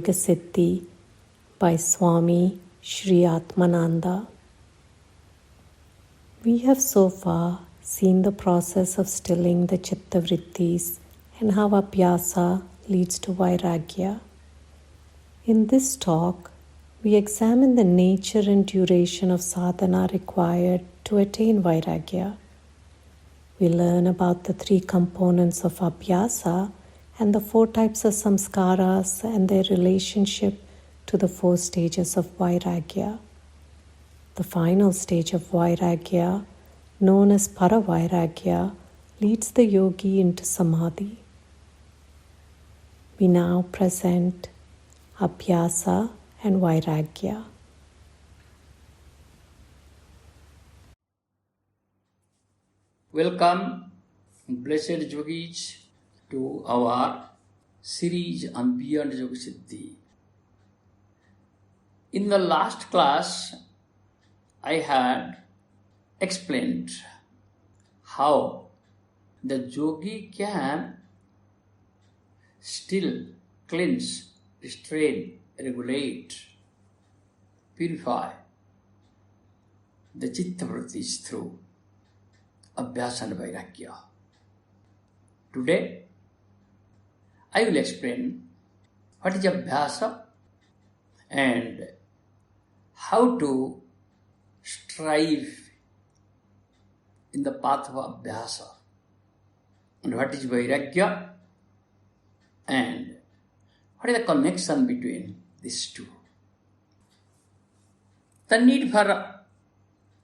Yogasiddhi by Swami Sri Atmananda. We have so far seen the process of stilling the Chittavrittis and how Abhyasa leads to Vairagya. In this talk, we examine the nature and duration of sadhana required to attain Vairagya. We learn about the three components of Abhyasa and the four types of samskaras and their relationship to the four stages of Vairagya. The final stage of Vairagya, known as Para Vairagya, leads the yogi into samadhi. We now present Abhyasa and Vairagya. Welcome, blessed yogis, to our series on Beyond Yogasiddhi. In the last class, I had explained how the yogi can still cleanse, restrain, regulate, purify the chittavrittis through Abhyasa and Vairagya. Today, I will explain what is Abhyasa and how to strive in the path of Abhyasa, and what is Vairagya and what is the connection between these two. The need for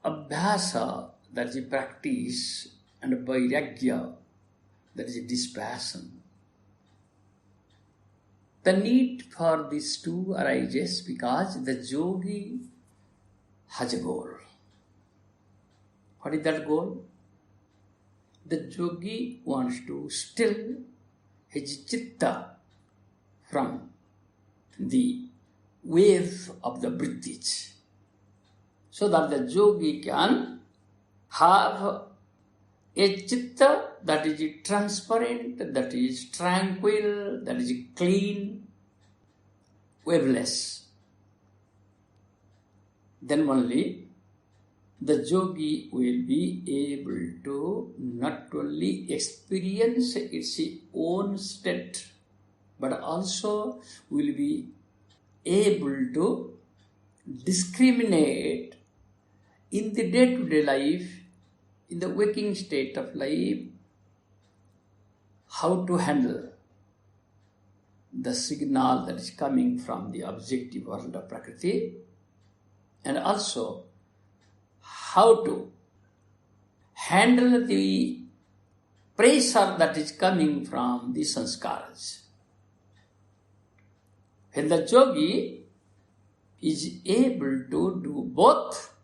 Abhyasa, that is practice, and Vairagya, that is dispassion. The need for these two arises because the yogi has a goal. What is that goal? The yogi wants to still his chitta from the wave of the vrittis, so that the yogi can have a chitta that is transparent, that is tranquil, that is clean, waveless. Then only the yogi will be able to not only experience its own state, but also will be able to discriminate in the day-to-day life, in the waking state of life, how to handle the signal that is coming from the objective world of Prakriti, and also how to handle the pressure that is coming from the samskaras. When the yogi is able to do both,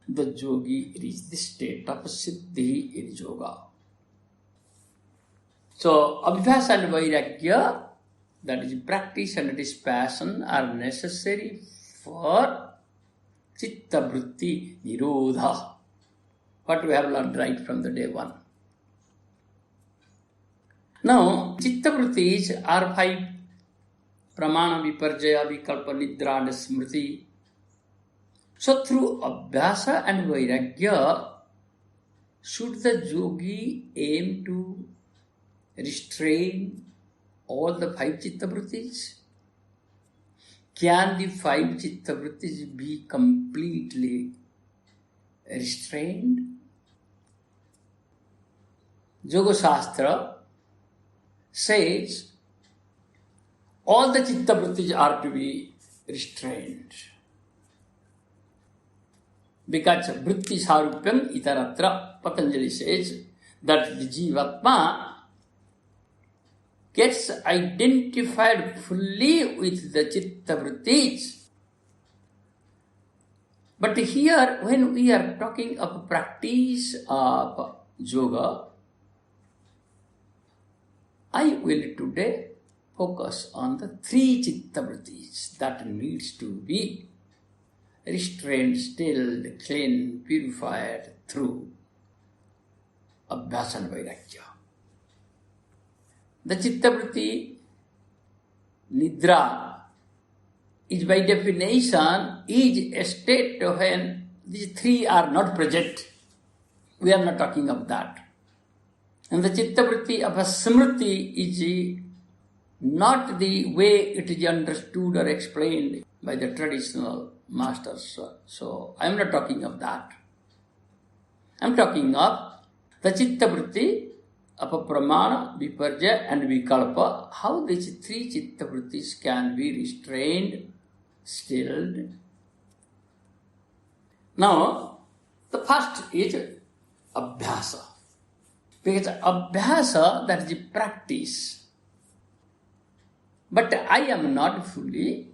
the yogi reaches the state of siddhi in yoga. So, Abhyasa and Vairagya, that is practice and dispassion, are necessary for chittavritti, nirodha, what we have learned right from the day one. Now, chittavrittis are five: pramana, viparjaya, vikalpa, nidra, and smriti. So, through Abhyasa and Vairagya, should the yogi aim to restrain all the five chittavrittis? Can the five chittavrittis be completely restrained? Yoga Shastra says all the chittavrittis are to be restrained, because vritti sarupyam itaratra. Patanjali says that the jivatma gets identified fully with the chittavrittis. But here, when we are talking of practice of yoga, I will today focus on the three chittavrittis that needs to be restrained, stilled, clean, purified through Abhyasa and Vairagya. The chittavritti, nidra, is by definition is a state when these three are not present. We are not talking of that. And the chittavritti of a smriti is not the way it is understood or explained by the traditional masters. So I am not talking of that. I am talking of the chittavritti of a pramana, viparja and vikalpa, how these three chittavrittis can be restrained, stilled. Now, the first is Abhyasa. Because Abhyasa, that is the practice. But I am not fully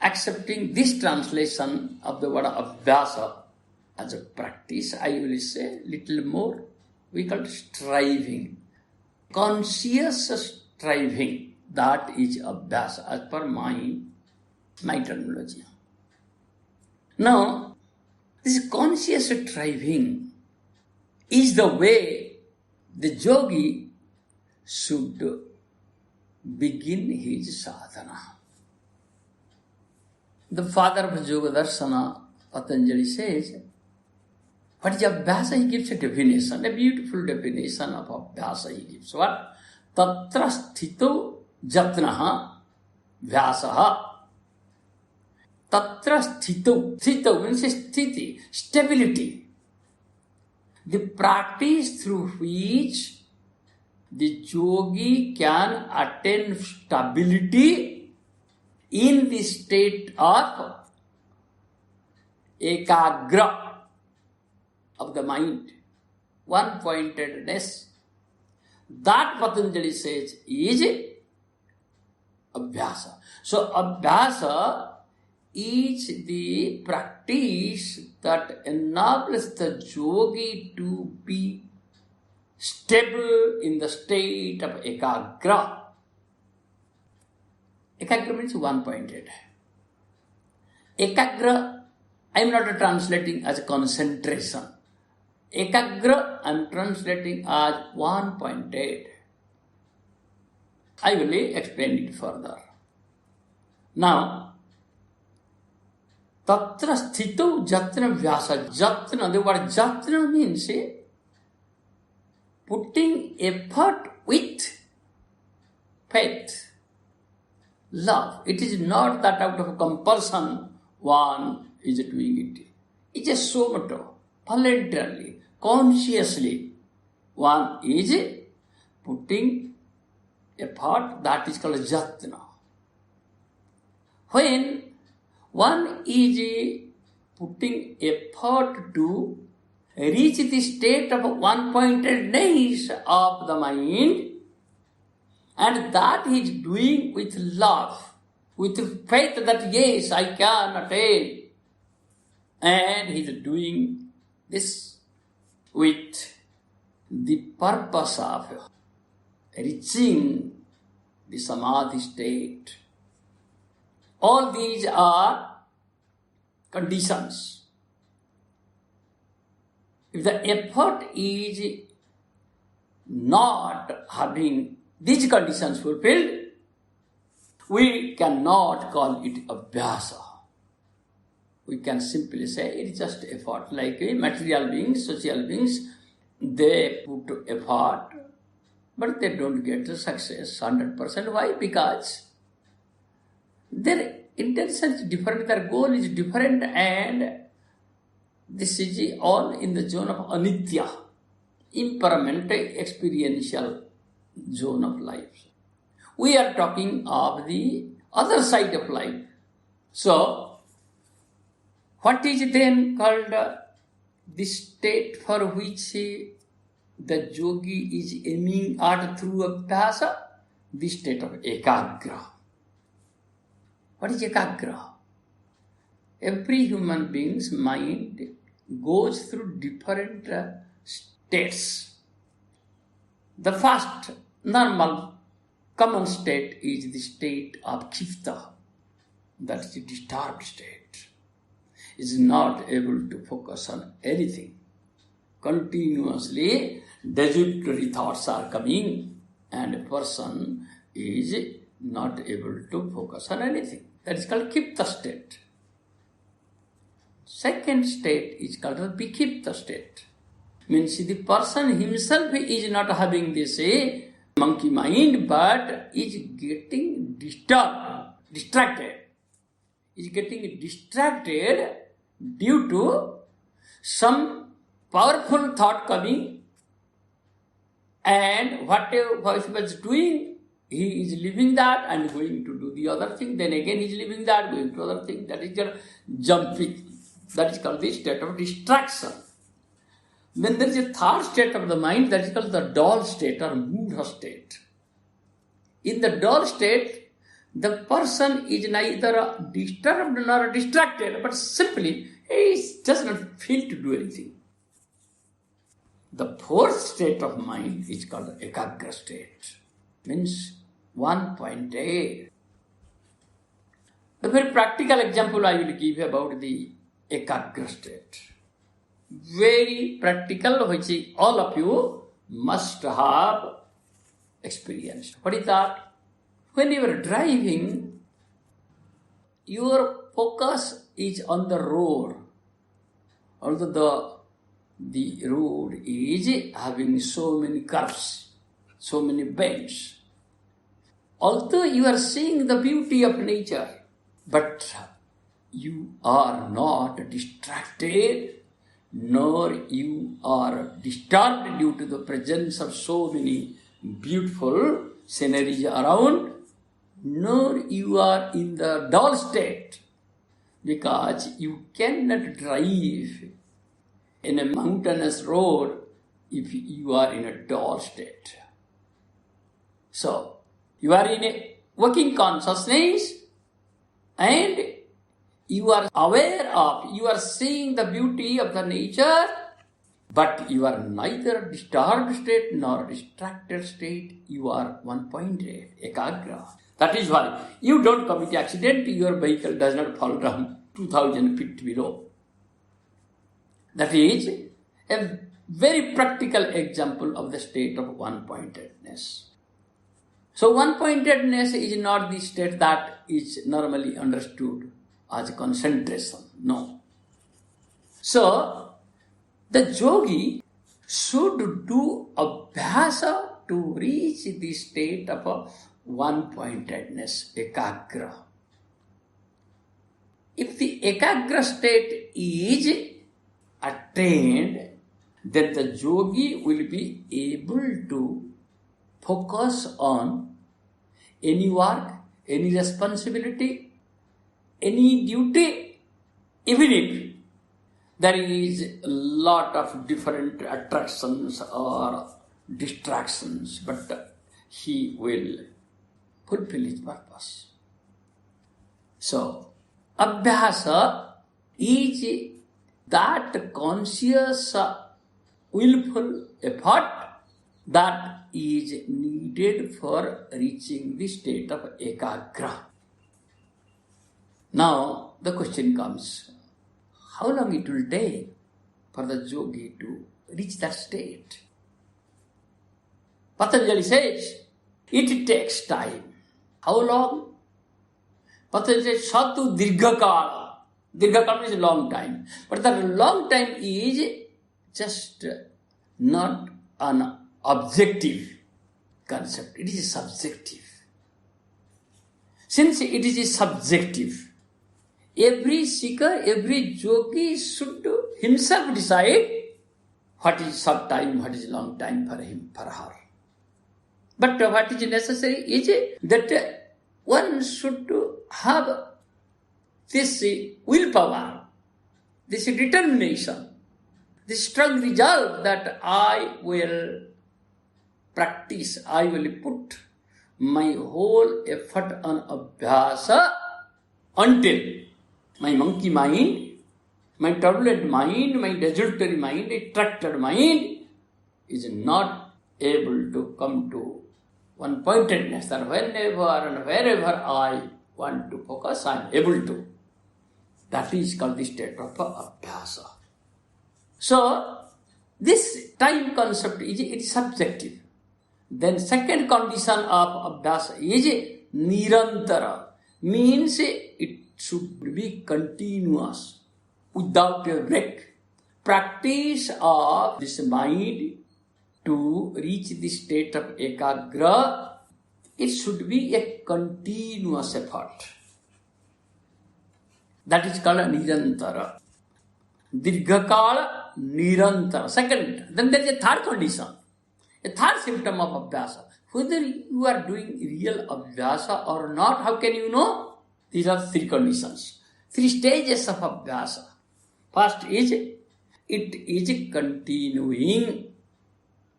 accepting this translation of the word Abhyasa as a practice. I will say little more, we call it striving. Conscious striving, that is Abhyasa as per my terminology. Now, this conscious striving is the way the yogi should begin his sadhana. The father of yoga-darsana, Patanjali says, what is Abhyasa? He gives a definition, a beautiful definition of Abhyasa he gives. What? Tatra sthito jatnaha vyasaha. Tatra sthito. Sthito means sthiti, stability. The practice through which the yogi can attain stability in the state of Ekagraha of the mind, one-pointedness. That Patanjali says is Abhyasa. So Abhyasa is the practice that enables the yogi to be stable in the state of Ekagraha. Ekagraha means one-pointed. Ekagraha, I am not translating as concentration. Ekagraha, I am translating as one-pointed. I will explain it further. Now, Tatra sthito jatna vyasa. Jatna, the word jatna means putting effort with faith, love. It is not that out of compulsion one is doing it. It is so much voluntarily, consciously. One is putting effort, that is called jatna. When one is putting effort to reach the state of one-pointedness of the mind, and that he is doing with love, with faith that yes, I can attain, and he is doing this with the purpose of reaching the samadhi state. All these are conditions. If the effort is not having these conditions fulfilled, we cannot call it Abhyasa. We can simply say it is just effort. Like material beings, social beings, they put effort, but they don't get the success 100%. Why? Because their intention is different, their goal is different, and this is all in the zone of anitya, impermanent experiential zone of life. We are talking of the other side of life. So, what is then called the state for which the yogi is aiming at through Abhyasa? The state of Ekagraha. What is Ekagraha? Every human being's mind goes through different states. The first normal common state is the state of Kshipta, that is the disturbed state. Is not able to focus on anything. Continuously desultory thoughts are coming, and a person is not able to focus on anything. That is called Kshipta state. Second state is called the Vikshipta state. Means the person himself is not having this monkey mind, but is getting distracted. Is getting distracted due to some powerful thought coming, and whatever he was doing, he is leaving that and going to do the other thing. Then again he is leaving that, going to other thing. That is called jumping. That is called the state of distraction. Then there is a third state of the mind, that is called the dull state or Moodha state. In the dull state, the person is neither disturbed nor distracted, but simply he does not feel to do anything. The fourth state of mind is called Ekagraha state, means one-pointed. A very practical example I will give about the Ekagraha state. Very practical, which all of you must have experienced. What is that? When you are driving, your focus is on the road. Although the road is having so many curves, so many bends. Although you are seeing the beauty of nature, but you are not distracted, nor you are disturbed due to the presence of so many beautiful sceneries around, nor you are in the dull state, because you cannot drive in a mountainous road if you are in a dull state. So, you are in a working consciousness and you are aware of, you are seeing the beauty of the nature, but you are neither disturbed state nor distracted state. You are one-pointed, Ekagraha. That is why you don't commit accident, your vehicle does not fall down 2000 feet below. That is a very practical example of the state of one-pointedness. So one-pointedness is not the state that is normally understood as concentration. No. So the yogi should do abhyasa to reach the state of one-pointedness, Ekagraha. If the Ekagraha state is attained, then the yogi will be able to focus on any work, any responsibility, any duty, even if there is a lot of different attractions or distractions, but he will fulfill his purpose. So, abhyasa is that conscious, willful effort that is needed for reaching the state of Ekagraha. Now, the question comes, how long it will take for the yogi to reach that state? Patanjali says, it takes time. How long? Patanjali says, Satu Dhirgakala. Dhirgakala is a long time. But that long time is just not an objective concept. It is subjective. Since it is subjective, every seeker, every yogi should himself decide what is short time, what is long time for him, for her. But what is necessary is that one should have this willpower, this determination, this strong resolve that I will practice, I will put my whole effort on abhyasa until my monkey mind, my turbulent mind, my desultory mind, attracted mind is not able to come to one-pointedness, that whenever and wherever I want to focus, I am able to. That is called the state of abhyasa. So, this time concept is subjective. Then second condition of abhyasa is Nirantara means it should be continuous, without a break. Practice of this mind to reach the state of Ekagraha, it should be a continuous effort. That is called Nirantara. Dhirgakala, Nirantara. Second, then there is a third condition, a third symptom of Abhyasa. Whether you are doing real Abhyasa or not, how can you know? These are three conditions, three stages of Abhyasa. First is, it is continuing.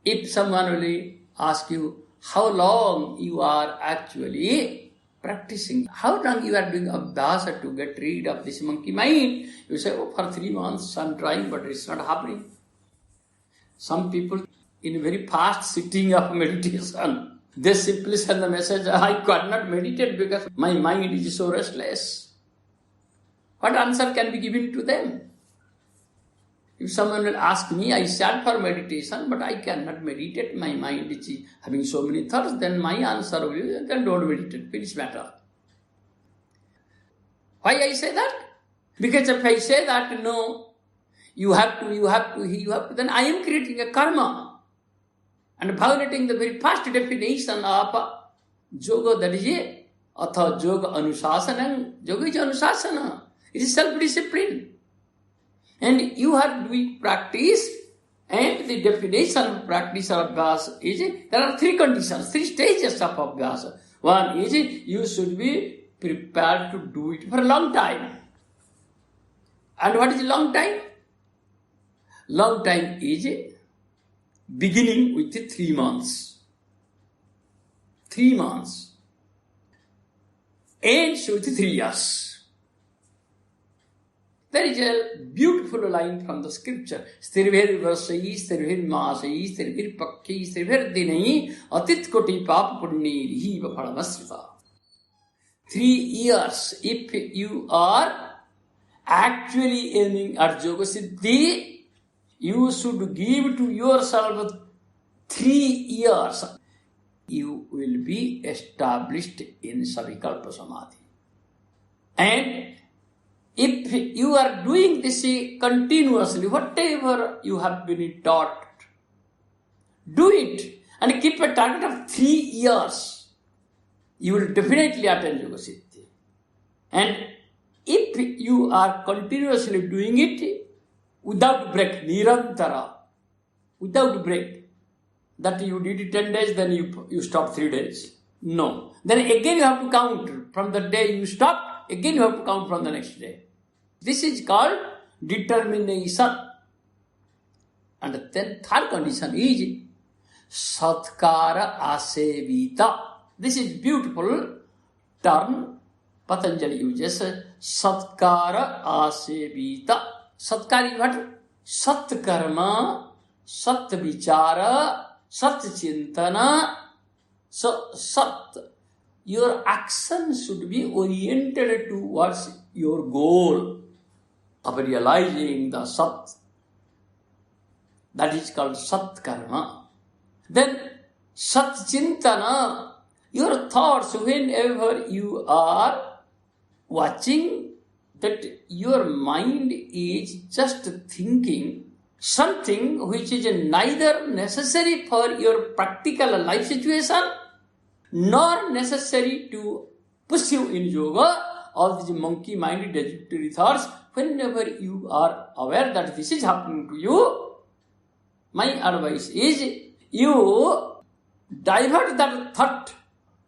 If someone will ask you how long you are actually practicing, how long you are doing Abhyasa to get rid of this monkey mind, you say, oh, for 3 months I'm trying, but it's not happening. Some people in a very fast sitting of meditation, they simply send the message, I cannot meditate because my mind is so restless. What answer can be given to them? If someone will ask me, I sat for meditation, but I cannot meditate, my mind is having so many thoughts, then my answer will be, then don't meditate, finish matter. Why I say that? Because if I say that, no, you have to, then I am creating a karma and violating the very first definition of yoga, that is a atha yoga anusasana. Yoga is anusasana. It is self-discipline. And you are doing practice, and the definition of practice of Abhyasa is, there are three conditions, three stages of Abhyasa. One is, you should be prepared to do it for a long time. And what is long time? Long time is beginning with 3 months. 3 months. Ends with 3 years. There is a beautiful line from the scripture. Sthirvir varsai, sthirvir masai, sthirvir pakki, sthirvir dinai, atit koti pap punni rihiva phalavasrita. 3 years, if you are actually aiming at Yogasiddhi, you should give to yourself 3 years. You will be established in Savikalpa Samadhi. And if you are doing this continuously, whatever you have been taught, do it and keep a target of 3 years. You will definitely attain Yogasiddhi. And if you are continuously doing it without break, Nirantara, without break, that you did it 10 days, then you stop 3 days. No. Then again you have to count from the day you stopped, again you have to count from the next day. This is called determination. And then third condition is Satkara Asevita. This is beautiful term Patanjali uses. Satkara Asevita. Satkara is what? Sat karma, sat vichara, sat chintana. So sat, your action should be oriented towards your goal of realizing the Sat. That is called Sat Karma. Then Sat Chintana, your thoughts, whenever you are watching that your mind is just thinking something which is neither necessary for your practical life situation nor necessary to push you in yoga, all these monkey minded desultory thoughts, whenever you are aware that this is happening to you, my advice is you divert that thought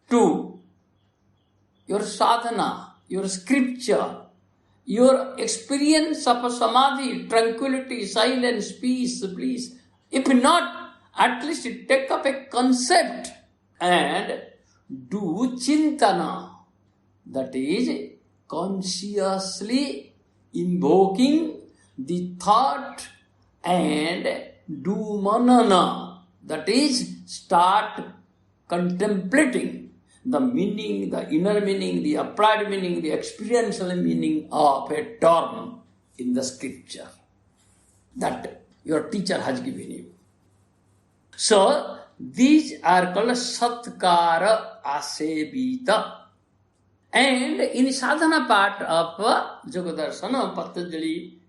to your sadhana, your scripture, your experience of a samadhi, tranquility, silence, peace, bliss. If not, at least take up a concept and do chintana. That is consciously invoking the thought and do manana. That is, start contemplating the meaning, the inner meaning, the applied meaning, the experiential meaning of a term in the scripture that your teacher has given you. So, these are called Satkara Asevita. And in sadhana part of Yoga-darsana, Patanjali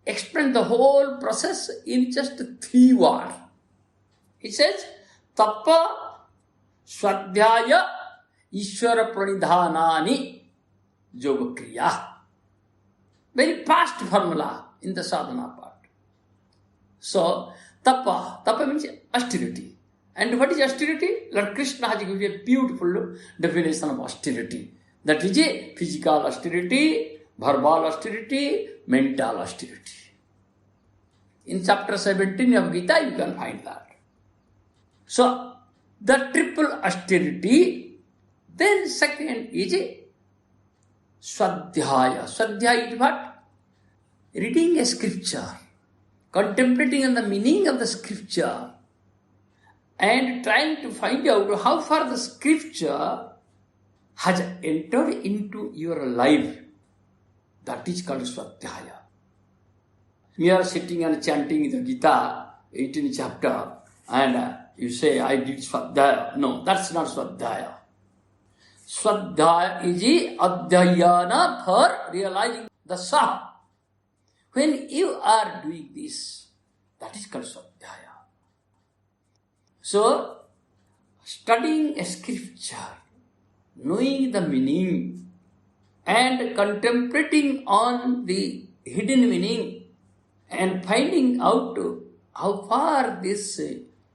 explained the whole process in just 3 words. He says, Tapa, Swadhyaya, Ishwara Pranidhanani, Yoga Kriya. Very fast formula in the sadhana part. So, Tapa means austerity. And what is austerity? Lord Krishna has given a beautiful definition of austerity. That is a physical austerity, verbal austerity, mental austerity. In chapter 17 of Gita, you can find that. So, the triple austerity. Then second is a Swadhyaya. Swadhyaya is what? Reading a scripture, contemplating on the meaning of the scripture, and trying to find out how far the scripture has entered into your life. That is called Swadhyaya. You are sitting and chanting the Gita, 18th chapter, and you say, I did Swadhyaya. No, that's not Swadhyaya. Swadhyaya is the adhyayana for realizing the Saha. When you are doing this, that is called Swadhyaya. So, studying a scripture, knowing the meaning, and contemplating on the hidden meaning, and finding out how far this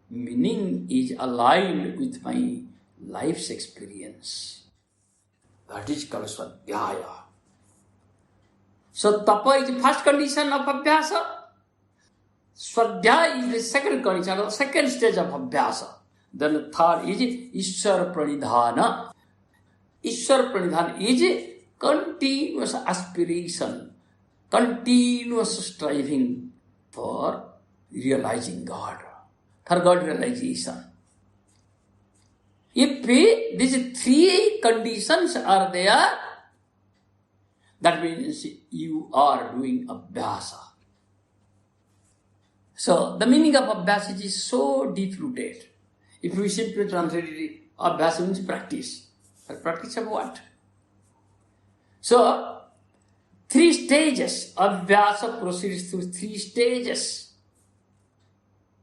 meaning is aligned with my life's experience. That is called Swadhyaya. So, Tapa is the first condition of Abhyasa. Swadhyaya is the second condition, the second stage of Abhyasa. Then the third is Ishwara Pranidhana. Ishwara Pranidhana is continuous aspiration, continuous striving for realizing God, for God realization. If these 3 conditions are there, that means you are doing Abhyasa. So, the meaning of Abhyasa is so deep-rooted. If we simply translate it, Abhyasa means practice. But practice of what? So, 3 stages. Abhyasa proceeds through 3 stages.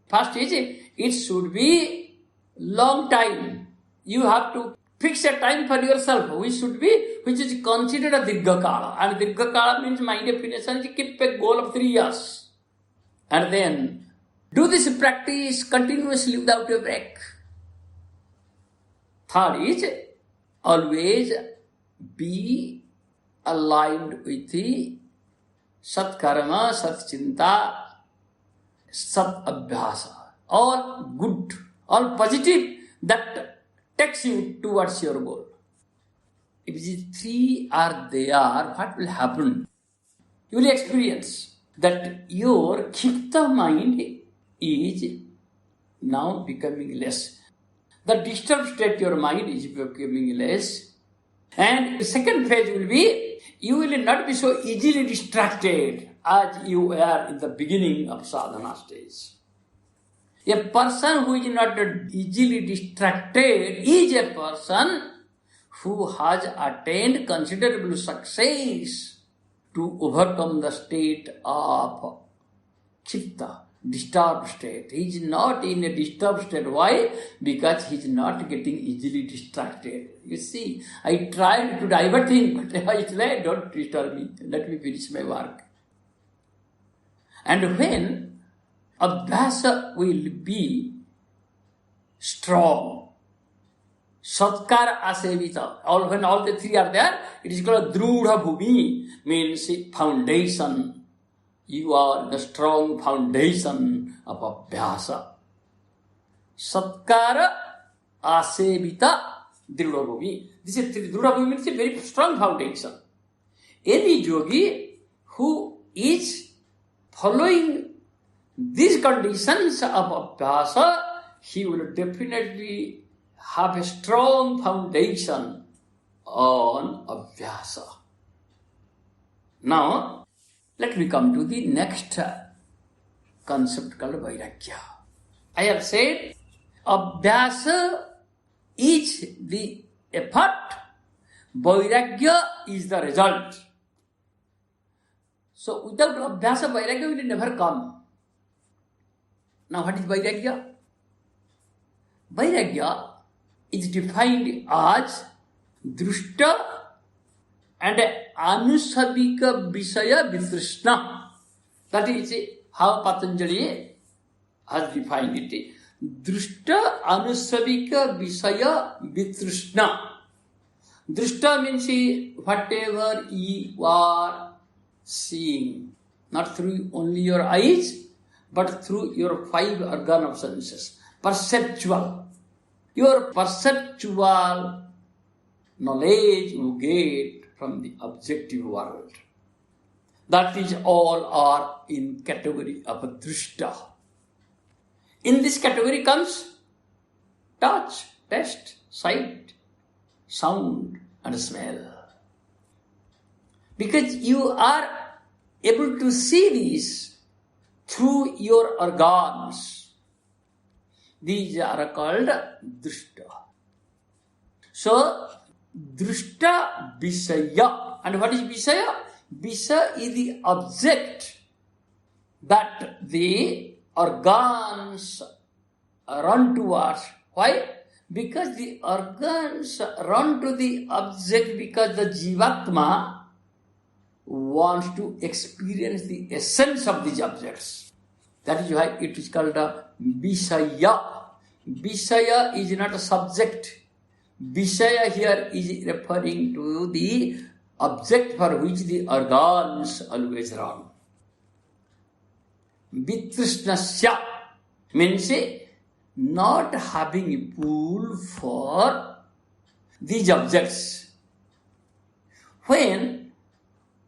First is, it should be long time. You have to fix a time for yourself, which is considered a Dhirgakala. And Dhirgakala means, my definition is keep a goal of 3 years. And then do this practice continuously without a break. Third is, always be aligned with the Sat Karma, Sat Chinta, Sat Abhyasa. All good, all positive that takes you towards your goal. If these 3 are there, what will happen? You will experience that your Kshipta mind is now becoming less. The disturbed state your mind is becoming less. And the second phase will be, you will not be so easily distracted as you were in the beginning of sadhana stage. A person who is not easily distracted is a person who has attained considerable success to overcome the state of Chitta, disturbed state. He is not in a disturbed state. Why? Because he is not getting easily distracted. You see, I tried to divert him, but I said, don't disturb me, let me finish my work. And when Abhyasa will be strong, Satkara Asevita, when all the 3 are there, it is called Drudha Bhumi, means foundation. You are the strong foundation of Abhyasa. Satkara Asevita Drudha Bhumi. This is Drudha Bhumi means a very strong foundation. Any yogi who is following these conditions of Abhyasa, he will definitely have a strong foundation on Abhyasa. Now, let me come to the next concept called Vairagya. I have said Abhyasa is the effort, Vairagya is the result. So without Abhyasa, Vairagya will never come. Now what is Vairagya? Vairagya is defined as Drushta and Anusabika Visaya Vitrishna. That is how Patanjali has defined it. Drushta Anusabika Visaya Vitrishna. Drushta means whatever you are seeing, not through only your eyes, but through your 5 organ of senses. Perceptual. Your perceptual knowledge you get from the objective world. That is all are in category of drushta. In this category comes touch, taste, sight, sound and smell. Because you are able to see these through your organs. These are called drushta. So, drushta visaya. And what is visaya? Visaya is the object that the organs run towards. Why? Because the organs run to the object because the jivatma wants to experience the essence of these objects. That is why it is called a Visaya. Visaya is not a subject. Visaya here is referring to the object for which the organs always run. Vitrishnasya means not having a pull for these objects. When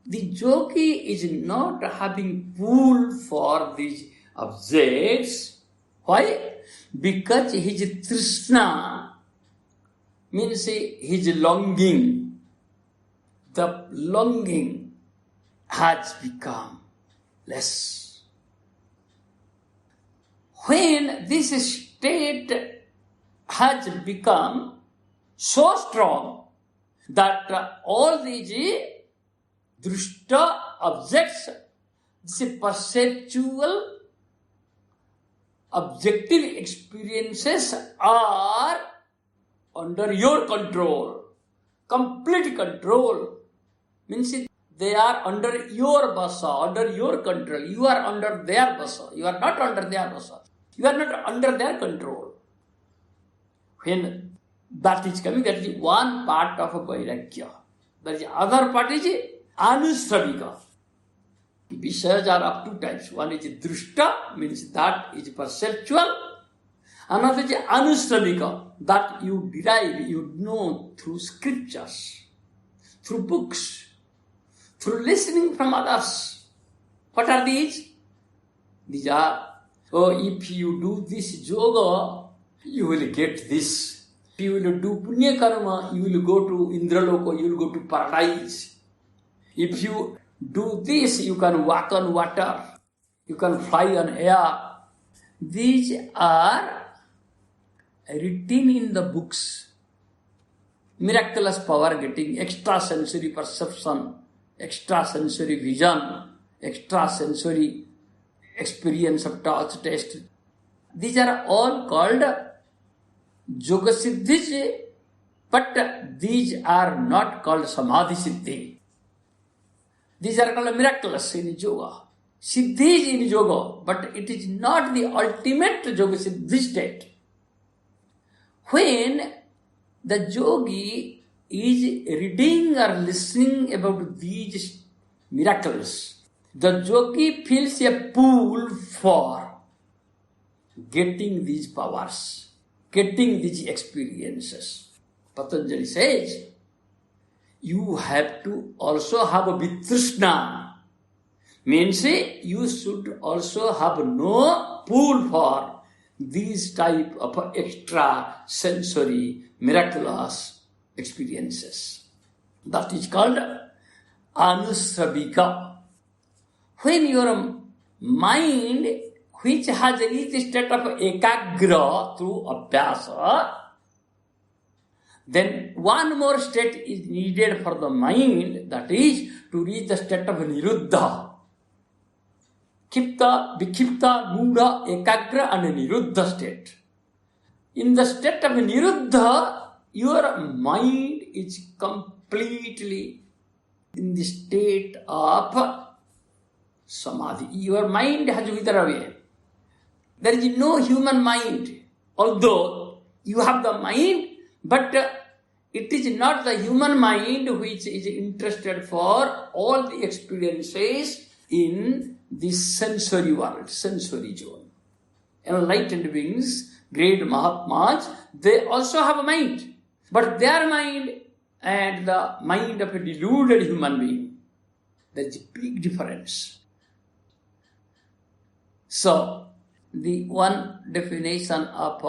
the yogi is not having pull for these objects, why? Because his trishna means his longing. The longing has become less. When this state has become so strong that all these drushta objects, this perceptual objective experiences are under your control, complete control. Means they are under your basa, under your control. You are under their basa. You are not under their basa. You are not under their control. When that is coming, that is one part of a vairagya. That is other part is anusravika. Visayas are of 2 types. One is drushta, means that is perceptual. Another is anusravika, that you derive, you know through scriptures, through books, through listening from others. What are these? These are, if you do this yoga, you will get this. If you will do punya karma, you will go to Indraloko, you will go to paradise. If you do this, you can walk on water, you can fly on air. These are written in the books. Miraculous power getting extrasensory perception, extrasensory vision, extrasensory experience of touch, taste. These are all called Yogasiddhis, but these are not called samadhi siddhi. These are called miraculous in yoga. Siddhi is in yoga, but it is not the ultimate Yogasiddhi state. When the yogi is reading or listening about these miracles, the yogi feels a pull for getting these powers, getting these experiences. Patanjali says, you have to also have a vitrishna. Means you should also have no pull for these type of extra sensory miraculous experiences. That is called anusravika. When your mind, which has reached the state of Ekagraha through Abhyasa, then one more state is needed for the mind, that is to reach the state of nirodha. Kshipta, Vikshipta, Moodha, Ekagraha and nirodha state. In the state of nirodha, your mind is completely in the state of samadhi. Your mind has withered away. There is no human mind. Although you have the mind, but it is not the human mind which is interested for all the experiences in this sensory world, sensory zone. Enlightened beings, great Mahatmas, they also have a mind. But their mind and the mind of a deluded human being, there is a big difference. So, the one definition of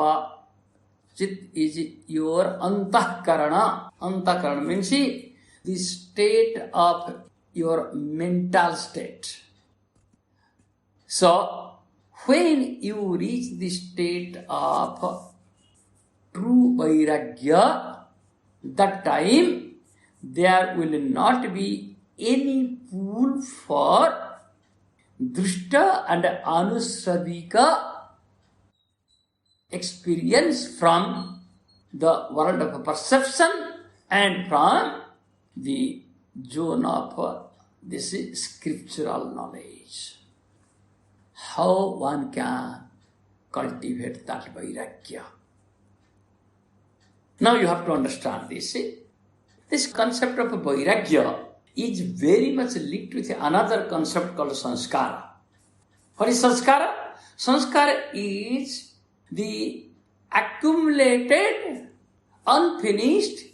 Chit is your antahkarana. Antahkarana means the state of your mental state. So, when you reach the state of true Vairagya, that time there will not be any pull for drishta and anusradika experience from the world of perception and from the zone of this scriptural knowledge. How one can cultivate that Vairagya? Now you have to understand this. This concept of Vairagya is very much linked with another concept called samskara. What is samskara? Samskara is the accumulated, unfinished,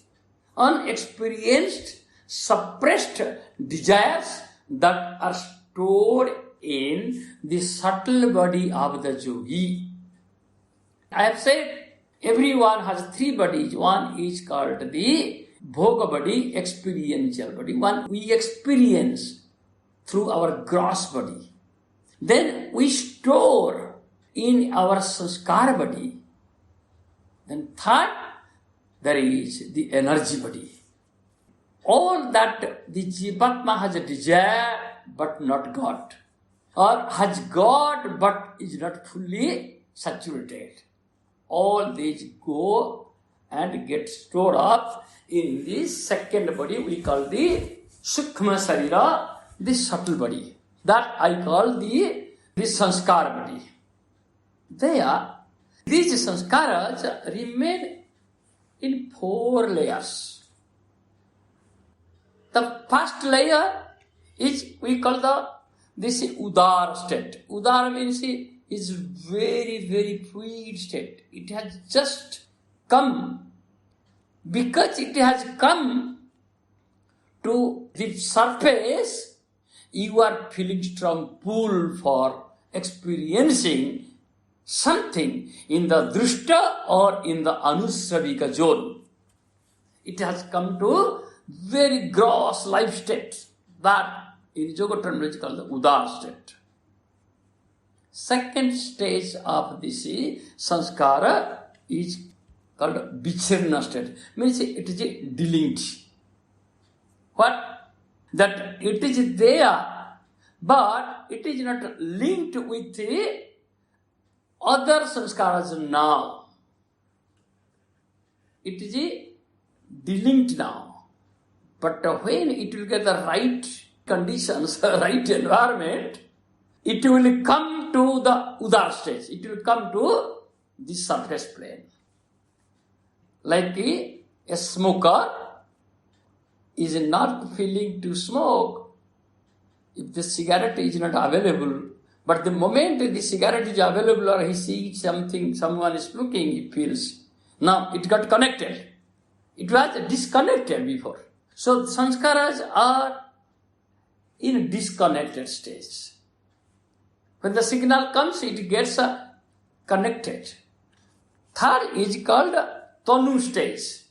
unexperienced, suppressed desires that are stored in the subtle body of the yogi. I have said everyone has three bodies. One is called the bhoga body, experiential body. One we experience through our gross body. Then we store in our samskara body. Then third, there is the energy body. All that the jivatma has a desire but not got, or has got but is not fully saturated. All these go and get stored up in the second body we call the sukshma sarira, the subtle body. That I call the sanskara body. There, these sanskaras remain in 4 layers. The first layer is we call this udara state. Udara means is very, very fluid state. It has just come. Because it has come to the surface, you are feeling strong pull for experiencing something in the drishta or in the anusravika zone. It has come to very gross life state that in yoga terminology called the udara state. Second stage of this sanskara is called vichirna state. Means it is a delinked. What? That it is there, but it is not linked with the other sanskaras now. It is a delinked now. But when it will get the right conditions, right environment, it will come to the udar stage. It will come to the surface plane. Like a smoker is not feeling to smoke if the cigarette is not available. But the moment the cigarette is available or he sees something, someone is looking, he feels. Now it got connected. It was disconnected before. So sanskaras are in a disconnected stage. When the signal comes, it gets connected. Third is called tanu stage.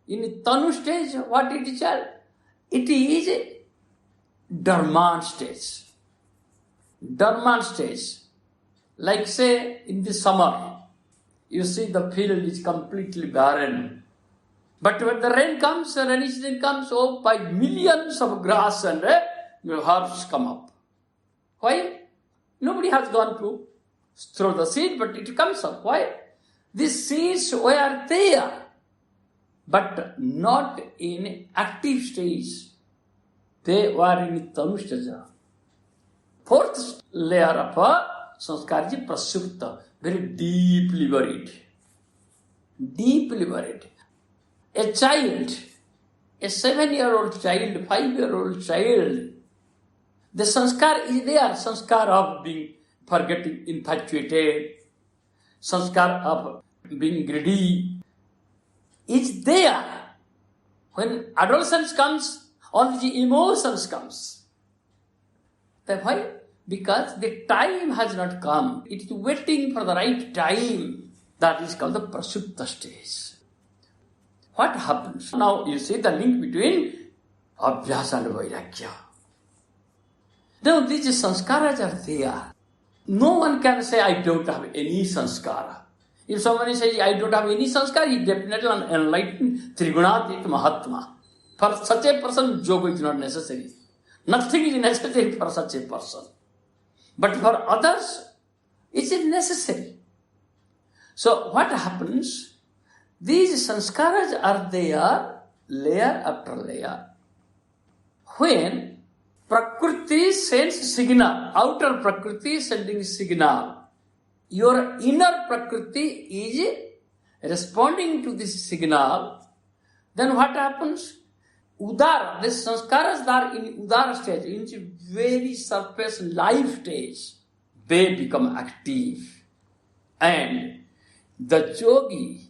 In tanu stage, what it is called? It is dormant stage. Dormant stage. Like say in the summer, you see the field is completely barren. But when the rain comes, the rainy season comes, by millions of grass and herbs come up. Why? Nobody has gone to throw the seed, but it comes up. Why? These seeds were there, but not in active stage. They were in tanushtaja. Fourth layer of sanskar is prasupta, very deeply buried. Deeply buried. A child, a 7-year-old child, 5-year-old child, the sanskar is there, sanskar of being forgetting, infatuated, sanskar of being greedy, is there. When adolescence comes, all the emotions comes. That's why? Because the time has not come. It is waiting for the right time. That is called the prasupta stage. What happens? Now you see the link between Abhyasa and Vairagya. Now these sanskaras are there. No one can say, I don't have any sanskara. If somebody says, I don't have any sanskara, he is definitely an enlightened Trigunatik Mahatma. For such a person, yoga is not necessary. Nothing is necessary for such a person. But for others, it is necessary. So what happens? These sanskaras are there, layer after layer. When Prakriti sends signal, outer Prakriti sending signal, your inner Prakriti is responding to this signal, then what happens? Udara, these sanskaras are in Udara stage, in very surface life stage, they become active. And the yogi,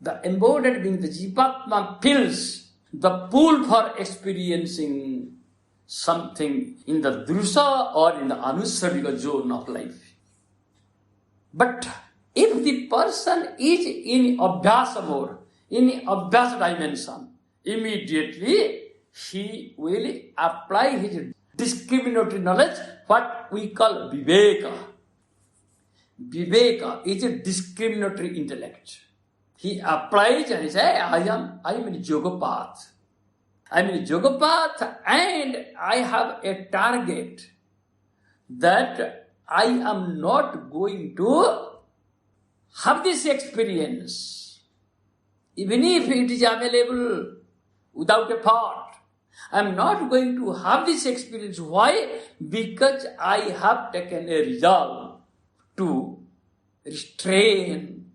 the embodied being, the jivatma, feels the pull for experiencing something in the drusha or in the anusarika zone of life. But if the person is in abhyasa mode, in abhyasa dimension, immediately he will apply his discriminatory knowledge, what we call viveka. Viveka is a discriminatory intellect. He applies and he says, I am in yoga path. I am in yoga path and I have a target that I am not going to have this experience. Even if it is available without a thought, I am not going to have this experience. Why? Because I have taken a resolve to restrain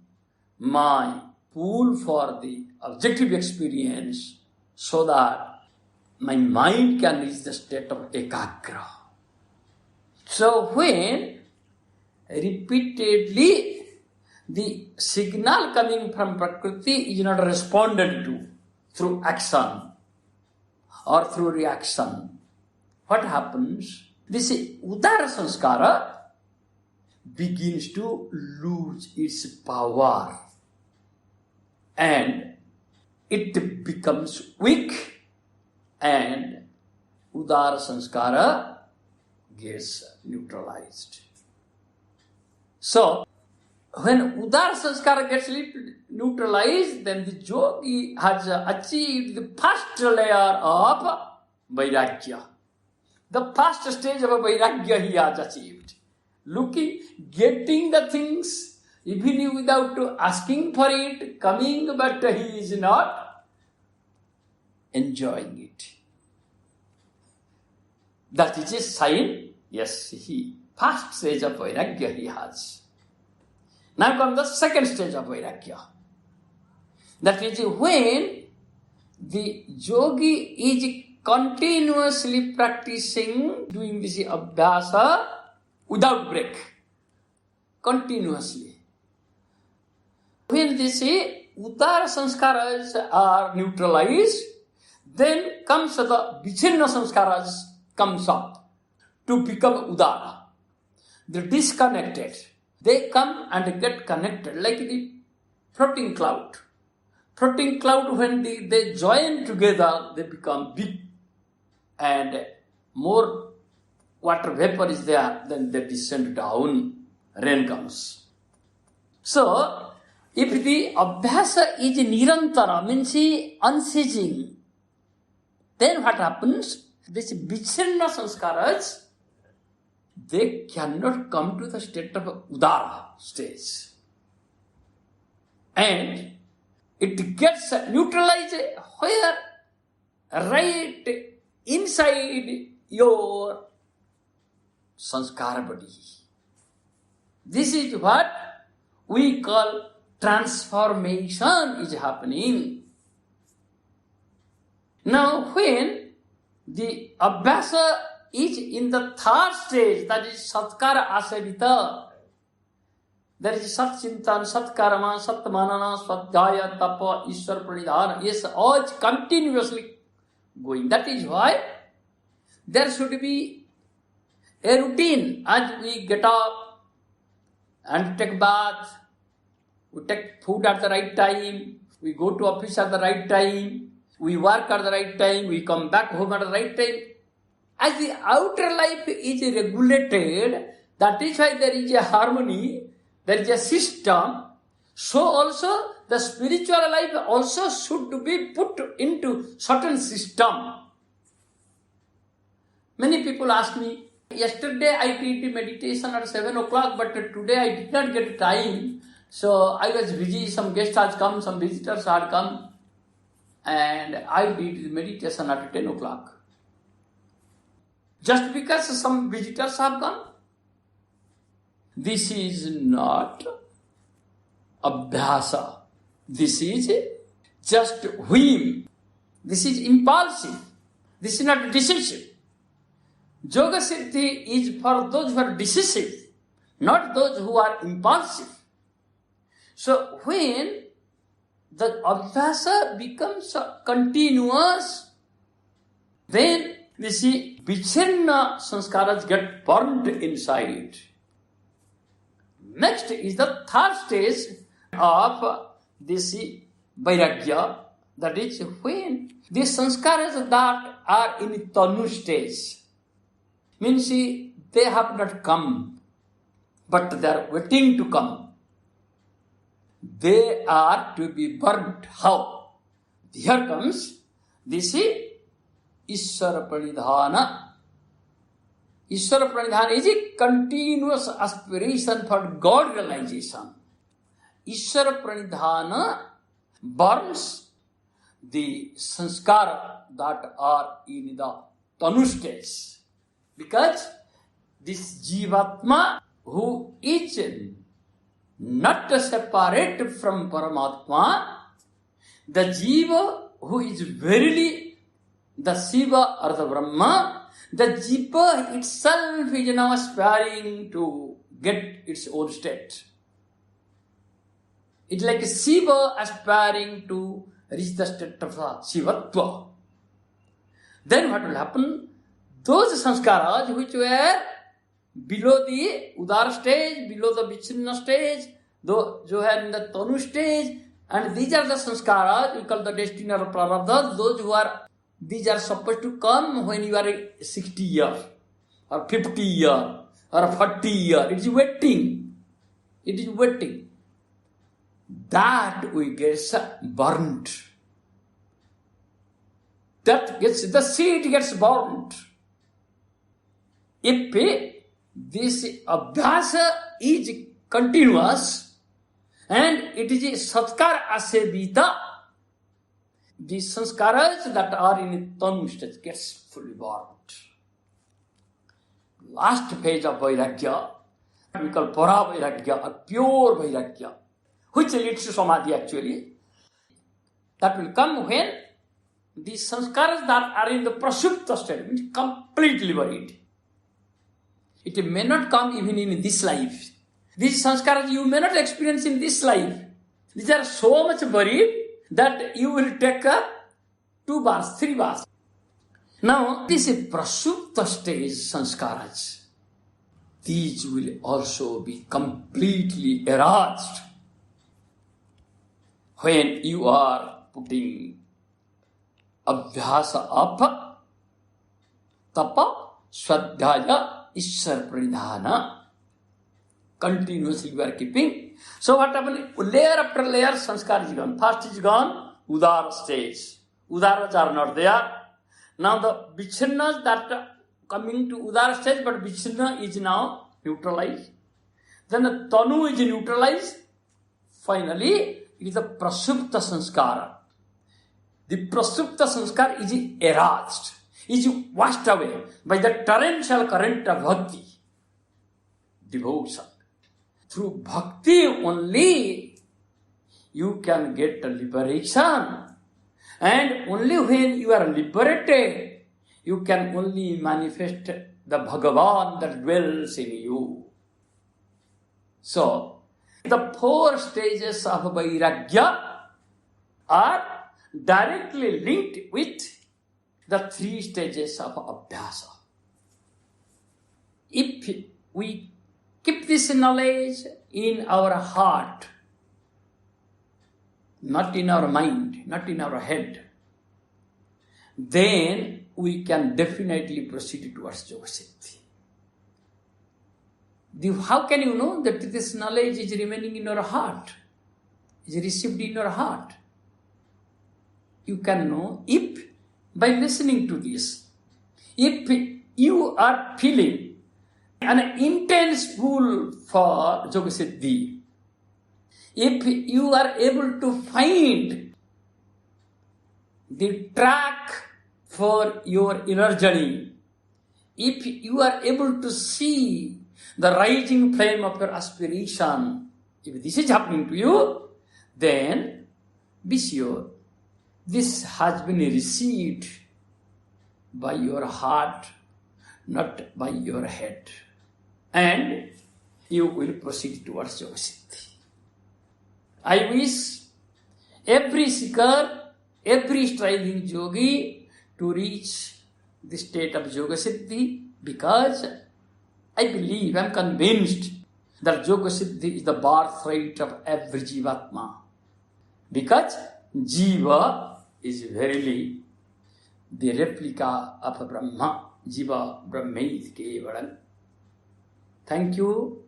my pull for the objective experience so that my mind can reach the state of Ekagraha. So when repeatedly the signal coming from Prakriti is not responded to through action or through reaction, what happens? This Udara Sanskara begins to lose its power and it becomes weak and Udara Sanskara gets neutralized. So, when Udara Sanskara gets neutralized, then the yogi has achieved the first layer of Vairagya. The first stage of Vairagya he has achieved. Getting the things, even without asking for it, coming, but he is not enjoying it. That is a sign, yes, first stage of Vairagya he has. Now comes the second stage of Vairagya. That is when the yogi is continuously practicing, doing this Abhyasa without break. Continuously. When they say Udara Sanskaras are neutralized, then comes the Vichinna Sanskaras comes up to become Udara. The disconnected. They come and get connected like the floating cloud. Floating cloud, when they join together, they become big and more water vapor is there, then they descend down rain comes. So, if the Abhyasa is Nirantara, means unceasing, then what happens? This Vichinna sanskaras, they cannot come to the state of Udara stage. And it gets neutralized where? Right inside your sanskara body. This is what we call transformation is happening. Now when the Abhyasa is in the third stage, that is Satkara Asevita, there is Sat Chintan, Sat Karma, Sat Manana, Swadhyaya, Tapa, Ishwara Pranidhana. Yes, all continuously going. That is why there should be a routine. As we get up and take bath, we take food at the right time, we go to office at the right time, we work at the right time, we come back home at the right time. As the outer life is regulated, that is why there is a harmony, there is a system. So also the spiritual life also should be put into certain system. Many people ask me, yesterday I did meditation at 7 o'clock, but today I did not get time. So I was busy, some guests had come, some visitors had come, and I did meditation at 10 o'clock. Just because some visitors have come? This is not Abhyasa. This is just whim. This is impulsive. This is not decisive. Yogasiddhi is for those who are decisive, not those who are impulsive. So when the Abhyasa becomes continuous, then we see Vichinna sanskaras get burned inside. Next is the third stage of this Vairagya, that is when the sanskaras that are in Tanu stage, means they have not come, but they are waiting to come. They are to be burnt. How? Here comes this Ishwara Pranidhana. Ishwara Pranidhana is a continuous aspiration for God realization. Ishwara Pranidhana burns the sanskara that are in the Tanu stage. Because this jivatma who is not separate from Paramatma, the jiva who is verily the Shiva or the Brahma, the jiva itself is now aspiring to get its own state. It's like a Shiva aspiring to reach the state of jivatma. Then what will happen? Those sanskaras which were below the Udara stage, below the Vichinna stage, those who are in the Tanu stage, and these are the sanskaras, we call the destiny or prarabdha, those who are, these are supposed to come when you are 60 years, or 50 years, or 40 years. It is waiting. It is waiting. That we get burnt. That gets, the seed gets burnt. If this Abhyasa is continuous and it is a Satkara Asevita, the samskaras that are in Tanu stage gets fully burnt. Last phase of Vairagya, we call Para Vairagya, or pure Vairagya, which leads to samadhi actually. That will come when the samskaras that are in the Kshipta state, means completely buried. It may not come even in this life. These sanskaras you may not experience in this life. These are so much buried that you will take 2 bars, 3 bars. Now, this is Kshipta stage sanskaras. These will also be completely erased when you are putting Abhyasa up, tapa, Swadhyaya, Ishwara Pranidhana, Continuously we are keeping. So what happened? Layer after layer, sanskar is gone. First is gone, udara stage. Udaras are not there. Now the vichinnas that are coming to udara stage, but vichinna is now neutralized. Then the tanu is neutralized. Finally, it is the prasupta sanskara. The prasupta sanskara is erased, is washed away by the torrential current of bhakti, devotion. Through bhakti only you can get liberation. And only when you are liberated, you can only manifest the Bhagavan that dwells in you. So, the 4 stages of Vairagya are directly linked with the 3 stages of Abhyasa. If we keep this knowledge in our heart, not in our mind, not in our head, then we can definitely proceed towards Yogasiddhi. How can you know that this knowledge is remaining in your heart, is received in your heart? You can know if by listening to this. If you are feeling an intense pull for Yogasiddhi, if you are able to find the track for your inner journey, if you are able to see the rising flame of your aspiration, if this is happening to you, then be sure this has been received by your heart, not by your head. And you will proceed towards Yogasiddhi. I wish every seeker, every striving yogi to reach the state of Yogasiddhi, because I believe, I am convinced that Yogasiddhi is the birthright of every jivatma. Because jiva is verily the replica of Brahma. Jiva Brahmait Kevalam. Thank you,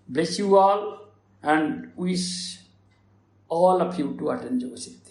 bless you all, and wish all of you to attain Yogasiddhi.